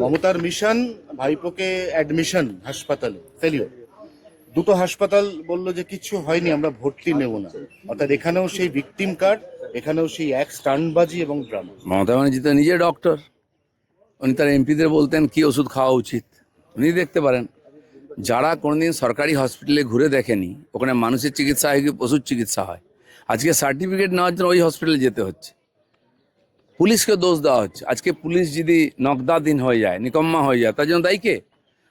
মমতার mission ভাইপোকে admission হাসপাতালে ফেলিও, দুটো হাসপাতাল বললো যে কিছু হয়নি, আমরা ভর্তি নেব না। অর্থাৎ এখানেও সেই ভিকটিম কার্ড, এখানেও সেই এক স্টান্টবাজি এবং ড্রামা। মমতা ব্যানার্জি তো নিজে ডক্টর, উনি তার এমপিদের বলতেন কি ওষুধ খাওয়া উচিত, উনি দেখতে পারেন। যারা কোনোদিন সরকারি হসপিটালে ঘুরে দেখেনি ওখানে মানুষের চিকিৎসা হয় কি পশুর চিকিৎসা হয়, আজকে সার্টিফিকেট নেওয়ার জন্য ওই হসপিটালে যেতে হচ্ছে, পুলিশকে দোষ দেওয়া হচ্ছে। আজকে পুলিশ যদি নগদাধীন হয়ে যায়, নিকম্মা হয়ে যায়, তার জন্য দায়ী কে?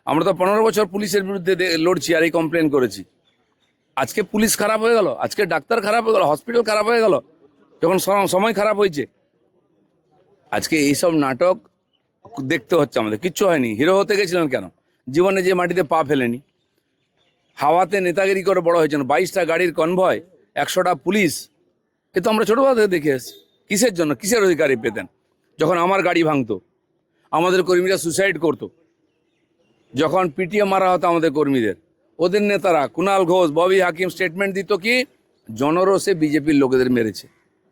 আমরা তো 15 বছর পুলিশের বিরুদ্ধে লড়ছি আর এই কমপ্লেন করেছি। আজকে পুলিশ খারাপ হয়ে গেল, আজকে ডাক্তার খারাপ হয়ে গেল, হসপিটাল খারাপ হয়ে গেল, যখন সময় খারাপ হয়েছে। আজকে এইসব নাটক দেখতে হচ্ছে আমাদের। কিচ্ছু হয়নি, হিরো হতে গেছিলেন কেন? জীবনে যে মাটিতে পা ফেলেনি, হাওয়াতে নেতাগিরি করে বড় হয়েছেন। 22টা গাড়ির কনভয়, 100টা পুলিশ, এ তো আমরা ছোটবেলা থেকে দেখে এসেছি। কিসের জন্য, কিসের অধিকারী পেতেন? যখন আমার গাড়ি ভাঙতো, আমাদের কর্মীরা সুসাইড করতো, যখন পিটিয়ে মারা হতো আমাদের কর্মীদের, ওদের নেতারা কুণাল ঘোষ, ববি হাকিম স্টেটমেন্ট দিত কি জনরোষে বিজেপির লোকেদের মেরেছে।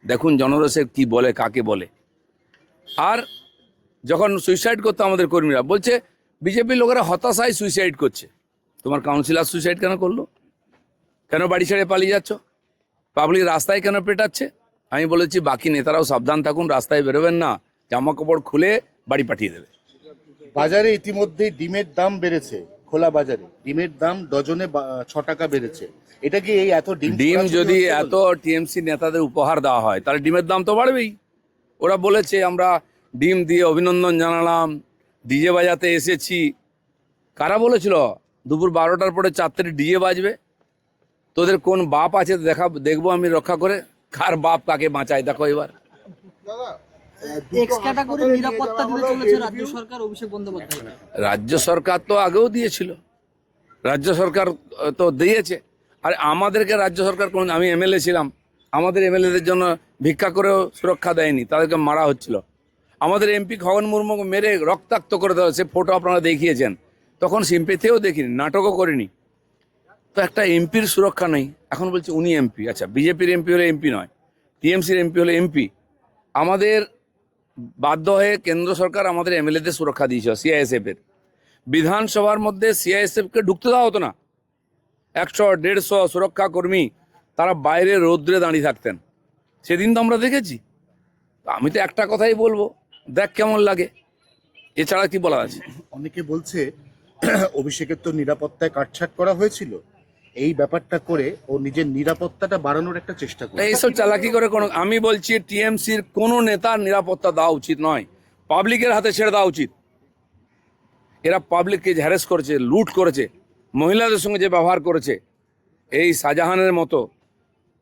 দেখুন জনরোষে কি বলে, কাকে বলে। আর যখন সুইসাইড করতো আমাদের কর্মীরা, বলছে বিজেপির লোকেরা হতাশায় সুইসাইড করছে। তোমার কাউন্সিলর সুইসাইড কেন করলো? কেন বাড়ি ছেড়ে পালিয়ে যাচ্ছ? পাবলিক রাস্তায় কেন পেটাচ্ছে? আমি বলেছি বাকি নেতারাও সাবধান থাকুন, রাস্তায় বেরোবেন না, জামা কাপড় খুলে বাড়ি পাঠিয়ে দেবে। বাজারে ইতিমধ্যেই ডিমের দাম বেড়েছে, খোলা বাজারে ডিমের দাম ডজনে 6 টাকা বেড়েছে। এটা কি এই এত ডিম যদি এত টিএমসি নেতাদের উপহার দেওয়া হয় তাহলে ডিমের দাম তো বাড়বেই। ওরা বলেছে আমরা ডিম দিয়ে অভিনন্দন জানালাম, ডিজে বাজাতে এসেছি। কারা বলেছিল দুপুর 12টার পরে 4 ডিজে বাজবে? তোদের কোন বাপ আছে দেখবো আমি রক্ষা করে, কার বাপ কাকে বাঁচায় দেখো এবার। রাজ্য সরকার তো আগেও দিয়েছিল, রাজ্য সরকার তো দিয়েছে। আর আমাদেরকে রাজ্য সরকার কোন, আমি এমএলএ ছিলাম, আমাদের এমএলএদের জন্য ভিক্ষা করেও সুরক্ষা দেয়নি, তাদেরকে মারা হচ্ছিল। আমাদের এমপি খগন মুর্মুকে মেরে রক্তাক্ত করে দেওয়া, সে ফটো আপনারা দেখিয়েছেন। তখন সিম্পেথিও দেখিনি, নাটকও করিনি। তো একটা এমপির সুরক্ষা নেই, এখন বলছে উনি এমপি। আচ্ছা, বিজেপির এমপি হলে এমপি নয়, টিএমসির এমপি হলে এমপি। আমাদের বাধ্য হয়ে কেন্দ্র সরকার আমাদের এমএলএদের সুরক্ষা দিয়েছিল সিআইএসএফের। বিধানসভার মধ্যে সিআইএসএফকে ঢুকতে দেওয়া হতো না। 100-150 সুরক্ষা কর্মী তারা বাইরে রৌদ্রে দাঁড়িয়ে থাকতেন, সেদিন তো আমরা দেখেছি। আমি তো একটা কথাই বলবো, দেখ কেমন লাগে, এছাড়া কি বলা আছে? অনেকে বলছে অভিষেকের তো নিরাপত্তায় কাটছাট করা হয়েছিল, এই ব্যাপারটা করে ও নিজের নিরাপত্তাটা বাড়ানোর একটা চেষ্টা করে। এইসব চালাকি করে কোনো, আমি বলছি টিএমসির কোনো নেতার নিরাপত্তা দেওয়া উচিত নয়, পাবলিকের হাতে ছেড়ে দেওয়া উচিত। এরা পাবলিককে হ্যারেস করেছে, লুট করেছে, মহিলাদের সঙ্গে যে ব্যবহার করেছে এই শাহজাহানের মতো,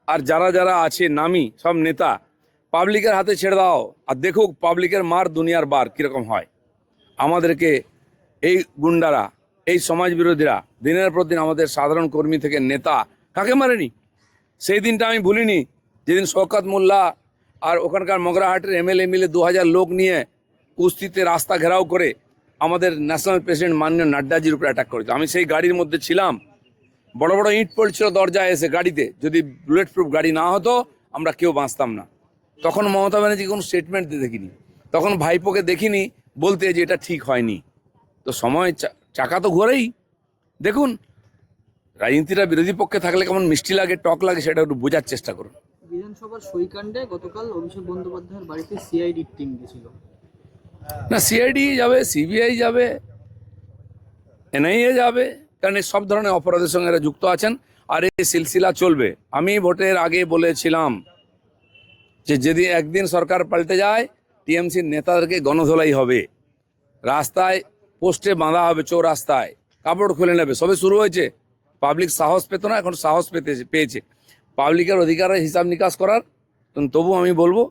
আর যারা যারা আছে নামি সব নেতা, পাবলিকের হাতে ছেড়ে দাও আর দেখুক পাবলিকের মার দুনিয়ার বার কীরকম হয়। আমাদেরকে এই গুন্ডারা, এই সমাজ বিরোধীরা দিনের পর দিন আমাদের সাধারণ কর্মী থেকে নেতা কাকে মারেনি? সেই দিনটা আমি ভুলিনি, যেদিন শওকত মোল্লা আর ওখানকার মগরাহাটের এমএলএ 2000 লোক নিয়ে কুস্তিতে রাস্তা ঘেরাও করে আমাদের ন্যাশনাল প্রেসিডেন্ট মাননীয় নাড্ডাজির উপরে অ্যাটাক করেছে। আমি সেই গাড়ির মধ্যে ছিলাম, বড় বড় ইট পড়ছিল দরজায় এসে গাড়িতে, যদি বুলেট প্রুফ গাড়ি না হতো আমরা কেউ বাঁচতাম না। তখন মমতা ব্যানার্জি কোনো স্টেটমেন্ট দেখিনি, তখন ভাইপোকে দেখিনি বলতে যে এটা ঠিক হয়নি। তো সময় চাকা তো ঘোরেই। দেখুন রাজনীতিটা বিরোধী পক্ষে থাকলে কেমন মিষ্টি লাগে, টক লাগে, সেটা একটু বোঝার চেষ্টা করুন। বিধানসভার সইকাণ্ডে গতকাল অভিষেক বন্দ্যোপাধ্যায়ের বাড়িতে সিআইডি টিম গেছিল। না, সিআইডি যাবে, সিবিআই যাবে, এনআইএ যাবে, কারণ এই সব ধরনের অপরাধের সঙ্গে এরা যুক্ত আছেন। আর এই সিলসিলা চলবে। আমি ভোটের আগে বলেছিলাম যে যদি একদিন সরকার পাল্টে যায় টিএমসির নেতাদেরকে গণধোলাই হবে, রাস্তায় পোস্টে বাঁধা হবে, চৌরাস্তায় কাপড় খুলে নেবে। সবে শুরু হয়েছে, পাবলিক সাহস পেত না, এখন সাহস পেয়েছে পাবলিকের অধিকারের হিসাব নিকাশ করার। তবু আমি বলবো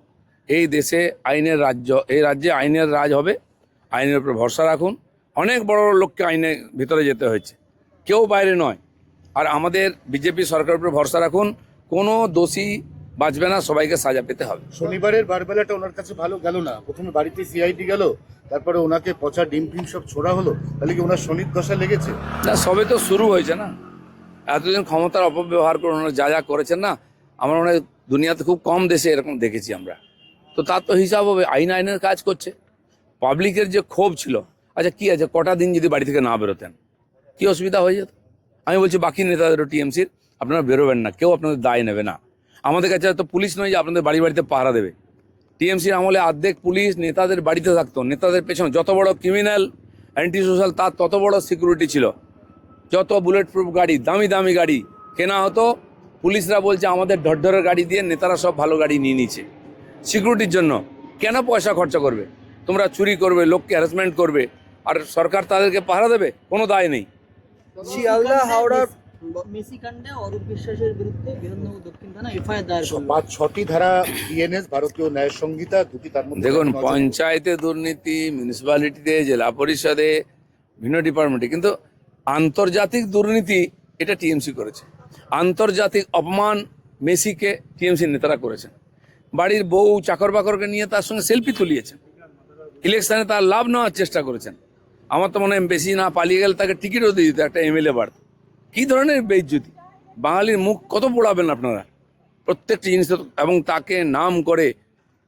এই দেশে আইনের রাজ্য, এই রাজ্যে আইনের রাজ হবে, আইনের উপর ভরসা রাখুন। অনেক বড় বড় লোককে আইনের ভিতরে যেতে হয়েছে, কেউ বাইরে নয়। আর আমাদের বিজেপি সরকারের উপর ভরসা রাখুন, কোনো দোষী বাঁচবে না, সবাইকে সাজা পেতে হবে। শনিবারের বারবেলাটা ওনার কাছে ভালো গেল না, প্রথমে বাড়িতে সিআইডি গেল, তারপরে ওনাকে পচা ডিম ফিম সব ছোড়া হলো, তাহলে কি ওনার শনির দশা লেগেছে? না, সবে তো শুরু হয়েছে না, এতদিন ক্ষমতার অপব্যবহার করে ওনারা যা যা করেছেন না, আমার মনে হয় দুনিয়াতে খুব কম দেশে এরকম দেখেছি আমরা। তো তার তো হিসাব হবে, আইনের কাজ করছে। পাবলিকের যে ক্ষোভ ছিল, আচ্ছা কি আছে, কটা দিন যদি বাড়ি থেকে না বেরোতেন কি অসুবিধা হয়ে যেত? আমি বলছি বাকি নেতাদেরও টিএমসির, আপনারা বেরোবেন না, কেউ আপনাদের দায় নেবে না। আমাদের কাছে তো পুলিশ নয় যে আপনাদের বাড়ি বাড়িতে পাহারা দেবে। টিএমসির আমলে অর্ধেক পুলিশ নেতাদের বাড়িতে থাকতো, নেতাদের পেছনে যত বড় ক্রিমিনাল অ্যান্টি সোশ্যাল তার তত বড় সিকিউরিটি ছিল। যত বুলেট প্রুফ গাড়ি, দামি দামি গাড়ি কেনা হতো, পুলিশরা বলছে আমাদের ঢরঢরের গাড়ি দিয়ে নেতারা সব ভালো গাড়ি নিয়ে নিচ্ছে সিকিউরিটির জন্য। কেন পয়সা খরচা করবে? তোমরা চুরি করবে, লোককে হ্যারাসমেন্ট করবে, আর সরকার তাদেরকে পাহারা দেবে? কোনো দায় নেই। শিয়ালদা হাওড়ার মেসি কাণ্ডে অরূপ বিশ্বাসের বিরুদ্ধে বিধাননগর দক্ষিণ থানা এফআইআর দায়ের করলো। 5-6টি ধারা বিএনএস, ভারতীয় ন্যায় সংহিতা, দুটি তার মধ্যে দেখুন, পঞ্চায়েতে দুর্নীতি, মিউনিসিপ্যালিটিতে, জেলা পরিষদে, ভিন্ন ডিপার্টমেন্টে, কিন্তু আন্তর্জাতিক দুর্নীতি এটা টিএমসি করেছে। আন্তর্জাতিক অপমান মেসিকে টিএমসি নেতারা করেছেন। বাড়ির বউ চাকর বাকরকে নিয়ে তার সঙ্গে সেলফি তুলিয়েছেন। ইলেকশনে তার লাভ নেওয়ার চেষ্টা করেছেন। আমার তো মনে হয় বেশি না পালিয়ে গেলে তাকে টিকিটও দিয়ে দিত, একটা এমএলএ বাড়ত। কী ধরনের বেইজ্জতি! বাঙালির মুখ কত পোড়াবেন আপনারা প্রত্যেকটি জিনিস। এবং তাকে নাম করে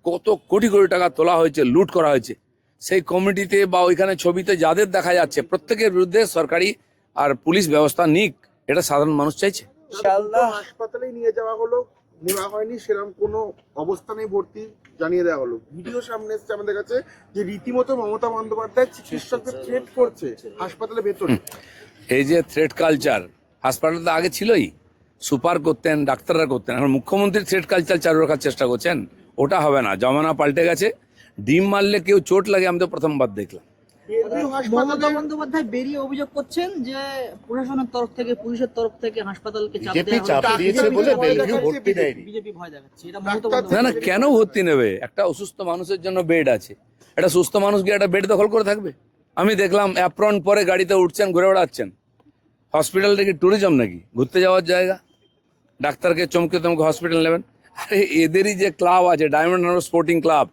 কত কোটি কোটি টাকা তোলা হয়েছে, লুট করা হয়েছে। সেই কমিটিতে বা ওইখানে ছবিতে যাদের দেখা যাচ্ছে প্রত্যেকের বিরুদ্ধে সরকারি আর পুলিশ ব্যবস্থা নিক, এটা সাধারণ মানুষ চাইছে। শিয়ালদা হাসপাতালে নিয়ে যাওয়া হলো, নেওয়া হয়নি সেরকম কোনো অবস্থানে ভর্তি জানিয়ে দেওয়া হলো। ভিডিও সামনে এসছে আমাদের কাছে যে রীতিমতো মমতা বন্দ্যোপাধ্যায় চিকিৎসকদের থ্রেট করছে হাসপাতালের ভেতরে। এই যে থ্রেট কালচার হাসপাতালে তো আগে ছিলই, সুপার করতেন, ডাক্তাররা করতেন। এখন মুখ্যমন্ত্রী থ্রেট কালচার চালু রাখার চেষ্টা করছেন। ওটা হবে না, জমানা পাল্টে গেছে। ডিম মারলে কেউ চোট লাগে, আমি তো প্রথমবার দেখলাম। মমতা বন্দ্যোপাধ্যায় বেরিয়ে অভিযোগ করছেন যে প্রশাসনের তরফ থেকে, পুলিশের তরফ থেকে হাসপাতালকে চাপ বিজেপি দেওয়া চাপ হচ্ছে। দিয়েছে বলে বেলভিউ ভর্তি দেয়নি। বিজেপি ভয় দেখাচ্ছে, এটা মমতা ডাক্তার- না বন্দ্যোপাধ্যায় না, কেন ভর্তি নেবে? একটা অসুস্থ মানুষের জন্য বেড আছে। একটা সুস্থ মানুষ গিয়ে একটা বেড দখল করে থাকবে? আমি দেখলাম অ্যাপ্রন পরে গাড়িতে উঠছেন, ঘুরে বেড়াচ্ছেন। হসপিটালটা কি ট্যুরিজম নাকি, ঘুরতে যাওয়ার জায়গা? ডাক্তারকে চমকে চমকে হসপিটাল নেবেন? আরে এদেরই যে ক্লাব আছে, ডায়মন্ড হারবার স্পোর্টিং ক্লাব,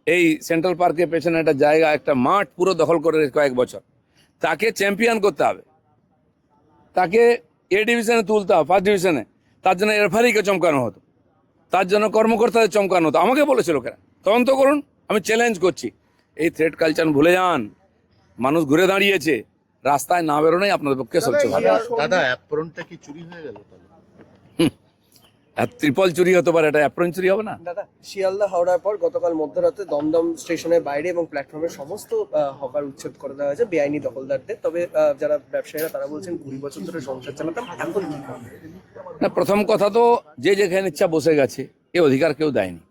এই সেন্ট্রাল পার্কের পেছনে একটা জায়গা, একটা মাঠ পুরো দখল করে রেখেছে কয়েক বছর। তাকে চ্যাম্পিয়ন করতে হবে, তাকে এ ডিভিশনে তুলতে হবে, ফার্স্ট ডিভিশনে। তার জন্য রেফারিকে চমকানো হতো, তার জন্য কর্মকর্তাদের চমকানো হতো। আমাকে বলেছিল লোকেরা তদন্ত করুন। আমি চ্যালেঞ্জ করছি, এই থ্রেট কালচার ভুলে যান। মানুষ ঘুরে দাঁড়িয়েছে, রাস্তায় না বেরোনোই আপনাদের পক্ষে সবচেয়ে ভালো। দাদা অ্যাপ্রনটা কি চুরি হয়ে গেল তাহলে? আর ত্রিপল চুরি হতে পারে, এটা অ্যাপ্রন চুরি হবে না? দাদা শিয়ালদা হাওড়ার পর গতকাল মধ্যরাতে দমদম স্টেশনের বাইরে এবং প্ল্যাটফর্মের সমস্ত হকার উচ্ছেদ করে দেওয়া হয়েছে বেআইনি দখলদারদের। তবে যারা ব্যবসায়ীরা তারা বলছেন 20 বছর ধরে সংসার চালাতাম, এখন কি হবে? না, প্রথম কথা তো যে যেখানে ইচ্ছা বসে গেছে, এ অধিকার কেউ দেয়নি।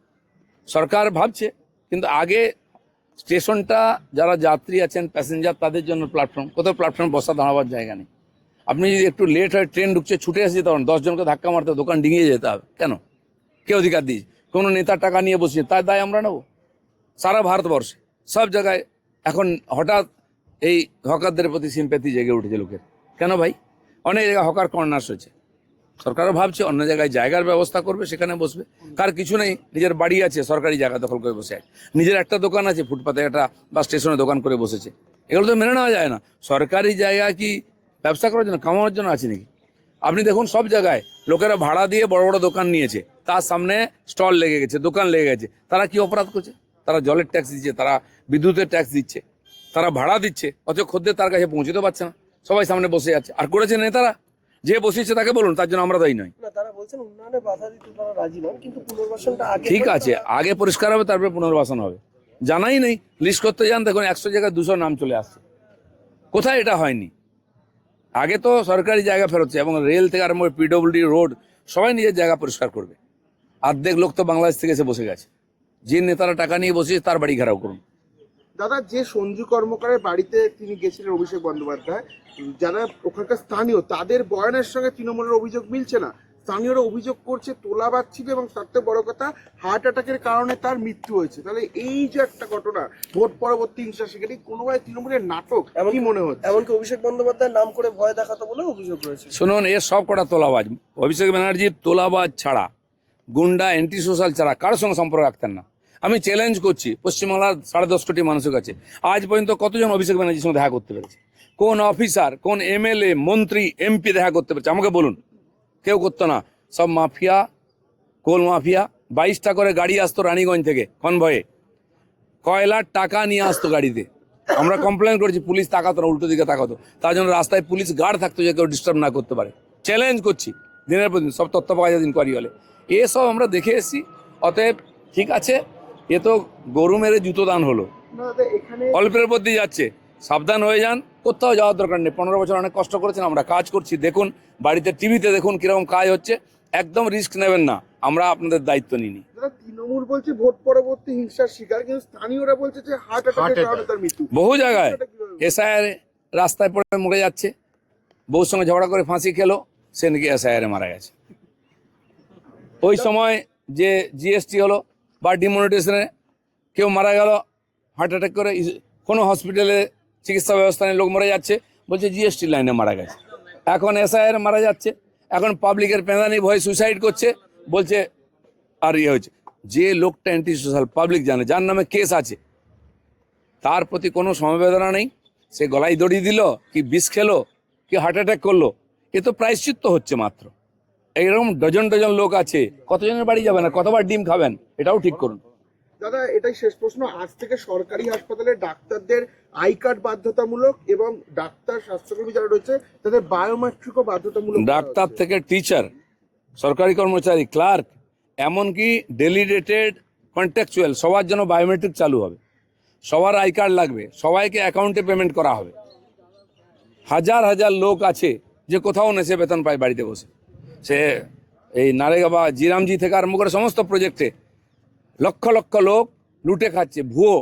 সরকার ভাবছে, কিন্তু আগে স্টেশনটা যারা যাত্রী আছেন, প্যাসেঞ্জার, তাদের জন্য প্ল্যাটফর্ম। কোথাও প্ল্যাটফর্ম বসা দাঁড়াবার জায়গা নেই। আপনি যদি একটু লেট হয়, ট্রেন ঢুকছে, ছুটে আসে যেতে পারেন, 10 জনকে ধাক্কা মারতে, দোকান ডিঙিয়ে যেতে হবে। কেন? কে অধিকার দিয়েছে? কোনো নেতার টাকা নিয়ে বসিয়ে তার দায় আমরা নেব? সারা ভারতবর্ষে সব জায়গায় এখন হঠাৎ এই হকারদের প্রতি সিম্প্যাথি জেগে উঠেছে লোকের। কেন ভাই? অনেক জায়গায় হকার কর্নার্স হয়েছে। সরকারও ভাবছে অন্য জায়গায় জায়গার ব্যবস্থা করবে, সেখানে বসবে। কার কিছু নেই, নিজের বাড়ি আছে, সরকারি জায়গা দখল করে বসে আছে। নিজের একটা দোকান আছে, ফুটপাতে একটা বা স্টেশনে দোকান করে বসেছে। এগুলো তো মেনে নেওয়া যায় না। সরকারি জায়গা কি ব্যবসা করার জন্য, কামানোর জন্য আছে নাকি? আপনি দেখুন সব জায়গায় লোকেরা ভাড়া দিয়ে বড় বড় দোকান নিয়েছে, তার সামনে স্টল লেগে গেছে, দোকান লেগে গেছে। তারা কি অপরাধ করছে? তারা জলের ট্যাক্স দিচ্ছে, তারা বিদ্যুতের ট্যাক্স দিচ্ছে, তারা ভাড়া দিচ্ছে, অথচ খদ্দের তার কাছে পৌঁছতে পারছে না। সবাই সামনে বসে আছে। আর করেছে নেতারা, যে বসিয়েছে তাকে বলুন, তার জন্য আমরা দায়ী নই। না, তারা বলছেন উন্নয়নে বাধা দিতে তারা রাজি নন, কিন্তু পুনর্বাসনটা আগে ঠিক করে আছে, আগে পরিষ্কার হবে, তারপরে পুনর্বাসন হবে। জানাই নেই, লিস্ট করতে যান, দেখুন 100 জায়গায় 200 নাম চলে আসছে। কোথায় এটা হয়নি? আগে তো সরকারি জায়গা ফেরোচ্ছে, এবং রেল থেকে আরম্ভ করে পিডব্লিউডি, রোড, সবাই নিজের জায়গা পরিষ্কার করবে। অর্ধেক লোক তো বাংলাদেশ থেকে এসে বসে গেছে। যে নেতারা টাকা নিয়ে বসেছে তার বাড়ি ঘেরাও করুন। দাদা, যে সঞ্জু কর্মকারের বাড়িতে তিনি গেছিলেন অভিষেক বন্দ্যোপাধ্যায়, যারা ওখানকার স্থানীয়, তাদের বয়ানের সঙ্গে তৃণমূলের অভিযোগ মিলছে না। স্থানীয়রা অভিযোগ করছে তোলাবাজ ছিল, এবং তার থেকে বড় কথা হার্ট অ্যাটাকের কারণে তার মৃত্যু হয়েছে। তাহলে এই যে একটা ঘটনা, ভোট পরবর্তী হিংসা, সেখানে কোনোভাবে তৃণমূলের নাটক কি মনে হচ্ছে? এমনকি অভিষেক বন্দ্যোপাধ্যায়ের নাম করে ভয় দেখাতো বলে অভিযোগ রয়েছে। শুনুন, এর সব কটা তোলাবাজ। অভিষেক ব্যানার্জির তোলাবাজ ছাড়া, গুন্ডা, অ্যান্টি সোশ্যাল ছাড়া কারোর সঙ্গে সম্পর্ক রাখতেন না। আমি চ্যালেঞ্জ করছি পশ্চিমবাংলার 10.5 কোটি মানুষের কাছে, আজ পর্যন্ত কতজন অভিষেক ব্যানার্জির সঙ্গে দেখা করতে পেরেছে? কোন অফিসার, কোন এমএলএ, মন্ত্রী, এমপি দেখা করতে পেরেছে? আমাকে বলুন। কেউ করতো না। সব মাফিয়া, কোল মাফিয়া 22টা করে গাড়ি আসতো রানীগঞ্জ থেকে কনভয়ে, কয়লার টাকা নিয়ে আসতো গাড়িতে। আমরা কমপ্লেন করেছি, পুলিশ তাকাতো না, উল্টো দিকে তাকাতো। তার জন্য রাস্তায় পুলিশ গার্ড থাকতো যে কেউ ডিস্টার্ব না করতে পারে। চ্যালেঞ্জ করছি দিনের পর দিন, সব তথ্য পাওয়া যায় ইনকোয়ারি হলে। এসব আমরা দেখে এসেছি। অতএব ঠিক আছে, এ তো গরু মেরে জুতো দান হলো, না দাদা, এখানে অল্পের উপর দিয়ে যাচ্ছে। সাবধান হয়ে যান, কোথাও যাওয়ার দরকার নেই। 15 বছর অনেক কষ্ট করেছেন, আমরা কাজ করছি, দেখুন বাড়িতে টিভিতে দেখুন কিরকম কাজ হচ্ছে। একদম রিস্ক নেবেন না, আমরা আপনাদের দায়িত্ব নিইনি। দাদা, তৃণমূল বলছে ভোট পরবর্তী হিংসার শিকার, কিন্তু স্থানীয়রা বলছে যে হার্ট অ্যাটাকের কারণে তার মৃত্যু। বহু জায়গায় সেটা কিভাবে? এসআইআর রাস্তায় পড়ে মরে যাচ্ছে, বউর সঙ্গে ঝগড়া করে ফাঁসি খেলো, সে নাকি এসআইআর মারা গেছে। ওই সময় যে জিএসটি হলো বা ডিমনিটাইজেশনে কেউ মারা গেল হার্ট অ্যাটাক করে, কোনো হসপিটালে চিকিৎসা ব্যবস্থা নেই, লোক মরে যাচ্ছে, বলছে জিএসটি লাইনে মারা গেছে। এখন এসআইআর মারা যাচ্ছে, এখন পাবলিকের পেঁদানি ভয়ে সুসাইড করছে, বলছে আর ইয়ে হয়েছে। যে লোকটা অ্যান্টি সোশ্যাল, পাবলিক জানে, যার নামে কেস আছে, তার প্রতি কোনো সমবেদনা নেই। সে গলায় দড়ি দিল, কি বিষ খেলো, কি হার্ট অ্যাটাক করলো, এ তো প্রায়শ্চিত্ত হচ্ছে মাত্র। এইরকম ডজন ডজন লোক আছে, কতজনের বাড়ি যাবেন আর কতবার ডিম খাবেন, এটাও ঠিক করুন। দাদা, এটাই শেষ প্রশ্ন। আজ থেকে সরকারি হাসপাতালে ডাক্তারদের আই কার্ড বাধ্যতামূলক এবং ডাক্তার স্বাস্থ্যকর্মী যারা রয়েছে তাদের বায়োমেট্রিকও বাধ্যতামূলক করা ডাক্তার হচ্ছে। থেকে টিচার, সরকারি কর্মচারী, ক্লার্ক, এমনকি ডেলিগেটেড কন্ট্রাকচুয়াল, সবার জন্য বায়োমেট্রিক চালু হবে। সবার আই কার্ড লাগবে, সবাইকে অ্যাকাউন্টে পেমেন্ট করা হবে। হাজার হাজার লোক আছে যে কোথাও নেশে বেতন পায় বাড়িতে বসে। সে এই নারেগা বা জিরামজি থেকে আরম্ভ করে সমস্ত প্রজেক্টে লক্ষ লক্ষ লোক লুটে খাচ্ছে, ভুয়ো।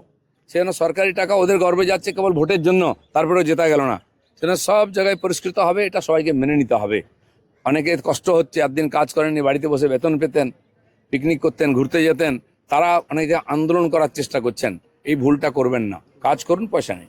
সেজন্য সরকারি টাকা ওদের গর্বে যাচ্ছে কেবল ভোটের জন্য, তারপরেও জেতা গেল না। সেজন্য সব জায়গায় পরিষ্কৃত হবে, এটা সবাইকে মেনে নিতে হবে। অনেকে কষ্ট হচ্ছে, একদিন কাজ করেননি, বাড়িতে বসে বেতন পেতেন, পিকনিক করতেন, ঘুরতে যেতেন, তারা অনেকে আন্দোলন করার চেষ্টা করছেন। এই ভুলটা করবেন না, কাজ করুন, পয়সা নেই।